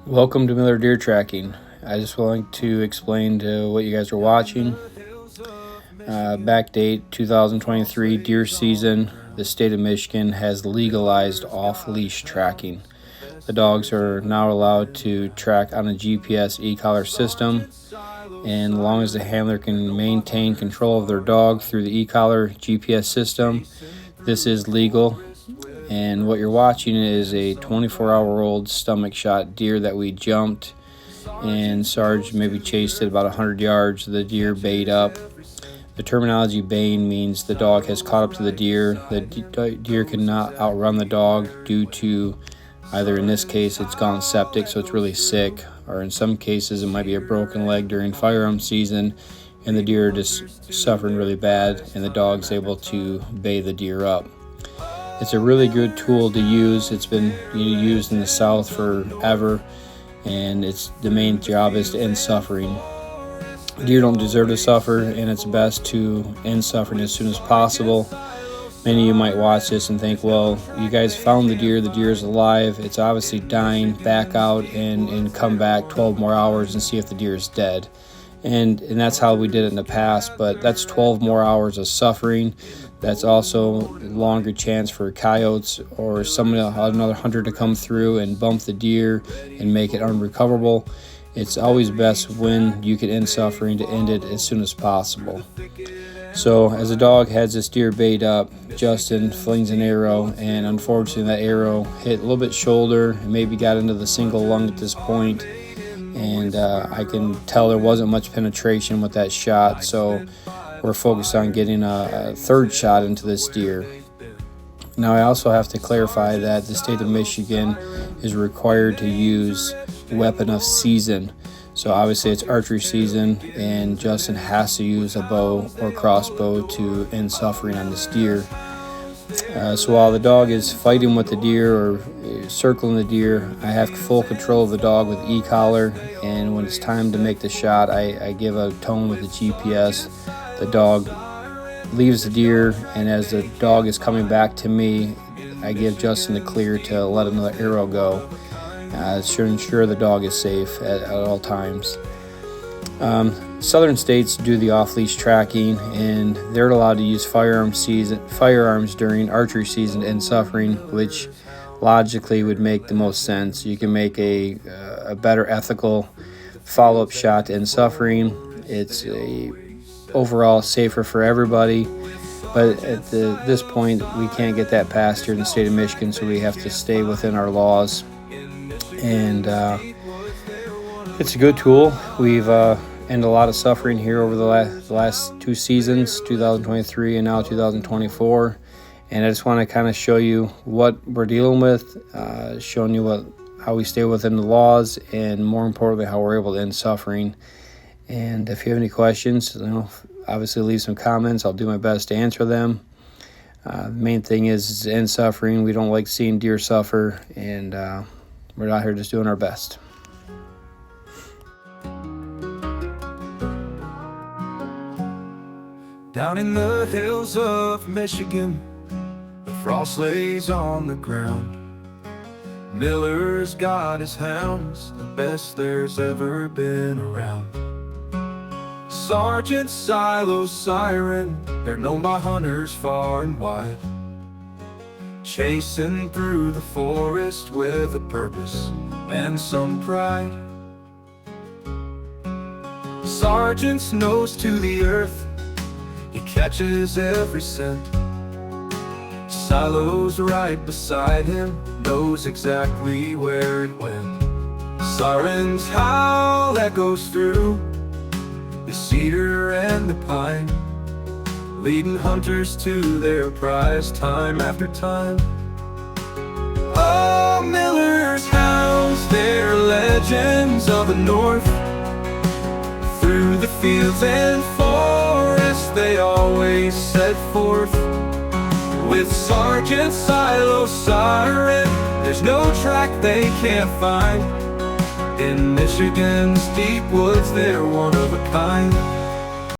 Welcome to Miller Deer Tracking. I just want to explain to what you guys are watching. Back date 2023 deer season. The state of Michigan has legalized off-leash tracking. The dogs are now allowed to track on a GPS e-collar system, and as long as the handler can maintain control of their dog through the e-collar GPS system, this is legal. And what you're watching is a 24-hour-old stomach shot deer that we jumped, and Sarg maybe chased it about 100 yards. The deer bayed up. The terminology baying means the dog has caught up to the deer. The deer cannot outrun the dog due to either, in this case, it's gone septic, so it's really sick, or in some cases it might be a broken leg during firearm season, and the deer just suffering really bad, and the dog's able to bay the deer up. It's a really good tool to use. It's been used in the South forever, and the main job is to end suffering. Deer don't deserve to suffer, and it's best to end suffering as soon as possible. Many of you might watch this and think, well, you guys found the deer is alive, it's obviously dying, back out and come back 12 more hours and see if the deer is dead. And that's how we did it in the past, but that's 12 more hours of suffering. That's also a longer chance for coyotes or another hunter to come through and bump the deer and make it unrecoverable. It's always best when you can end suffering to end it as soon as possible. So as the dog has this deer bayed up, Justin flings an arrow, and unfortunately that arrow hit a little bit shoulder and maybe got into the single lung at this point. And I can tell there wasn't much penetration with that shot, so we're focused on getting a third shot into this deer. Now I also have to clarify that the state of Michigan is required to use weapon of season. So obviously it's archery season, and Justin has to use a bow or crossbow to end suffering on this deer. So while the dog is fighting with the deer or circling the deer, I have full control of the dog with e-collar, and when it's time to make the shot, I give a tone with the GPS. The dog leaves the deer, and as the dog is coming back to me, I give Justin the clear to let another arrow go. To ensure the dog is safe at all times. Southern states do the off-leash tracking, and they're allowed to use firearms during archery season to end suffering, which logically would make the most sense. You can make a better ethical follow-up shot to end suffering. It's overall safer for everybody, but at this point we can't get that passed here in the state of Michigan, so we have to stay within our laws. And it's a good tool. We've ended a lot of suffering here over the last two seasons, 2023 and now 2024. And I just want to kind of show you what we're dealing with, showing you how we stay within the laws, and more importantly, how we're able to end suffering. And if you have any questions, obviously leave some comments. I'll do my best to answer them. The main thing is to end suffering. We don't like seeing deer suffer, and we're out here just doing our best. Down in the hills of Michigan, the frost lays on the ground. Miller's got his hounds, the best there's ever been around. Sargent, Silo, Siren, they're known by hunters far and wide, chasing through the forest with a purpose and some pride. Sargent's nose to the earth, he catches every scent. Silo's right beside him, knows exactly where it went. Siren's howl echoes through the cedar and the pine, leading hunters to their prize time after time. Oh, Miller's hounds, they're legends of the north. Through the fields and forests they always set forth. With Sargent, Silo, Siren, there's no track they can't find. In Michigan's deep woods, they're one of a kind.